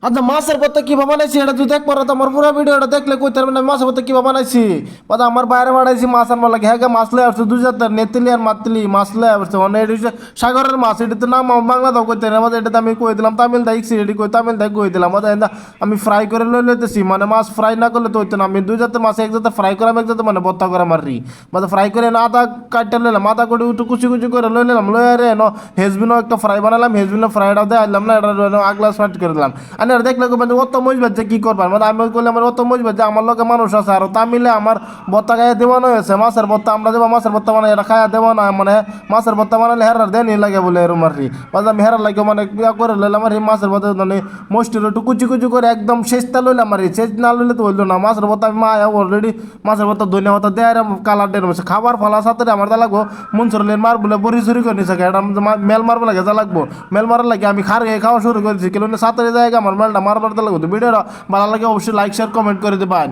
আচ্ছা মাছের ভর্তা কিভাবে বানাইছি এটা তুই দেখ পরে তো আমার পুরো ভিডিওটা দেখলে কইতে পারবি না মাছের ভর্তা কিভাবে বানাইছি। কথা আমার বাইরে বানাইছি মাছ আনবার লাগে হ্যাঁ মাছ লয়ে আসছে দুই জাতের নেতিলি আর মাতলি মাছ লয়ে আসছে মানে এটা হচ্ছে সাগরের মাছ এটা তো নাম বাংলা দাও কইতে না আমাদের এটা আমি কই দিলাম তামিল দাই এটি কই তামিল দাই কই দিলাম আমাদের আমি ফ্রাই করে লই লইতেছি মানে মাছ ফ্রাই না করলে তো হইতো না আমি দুই জাতের মাছ এক জাতে ফ্রাই করাম এক জাতে মানে ভর্তা করা মারি মানে ফ্রাই করে না আদা কাটতে লইলাম আদা করে একটু কুচি কুচি করে লই নিলাম লই আরে হেজবিনও একটা ফ্রাই বানালাম হেজবিনও ফ্রাইটাও দিয়ে আনলাম না এটা আগলা স্মার্ট করে দিলাম আর এটা দেখলে মানে অত মজ বাজছে কি করবার মানে আমি করলে আমার অত মজ বাজছে আমার লোকে মানুষ আছে আর তামিলে আমার ভর্তা খাইয়া দেওয়ানো হয়েছে মাছের ভর্তা আমরা দেবো মাছের ভর্তা মানে এটা খাইয়া দেবো না মানে মাছের ভর্তা বানালে হেরার দেনি লাগে বলে এরম আর কি আমি হেরার লাগে মানে ইয়া করে লইলাম আর মাছের ভর্তা মানে মস্তির একটু কুচি কুচি করে একদম শেষটা লইলাম আর শেষ না লইলে তো হইলো না মাছের ভর্তা আমি মা অলরেডি মাছের ভর্তা ধনিয়া ভর্তা দেয় কালার ডের খাবার ফলা সাথে আমার তা লাগবো মনসুরলের মার বলে বড়ি চুরি করে নিছে এটা মেল মারবো লাগে যা লাগবো মেল মারার লাগে আমি খার খেয়ে খাওয়া শুরু করেছি কেন সাঁতারে জায়গা আমার মেলটা মারবার তো লাগবে ভিডিওটা ভালো লাগে অবশ্যই লাইক শেয়ার কমেন্ট করে দেবেন।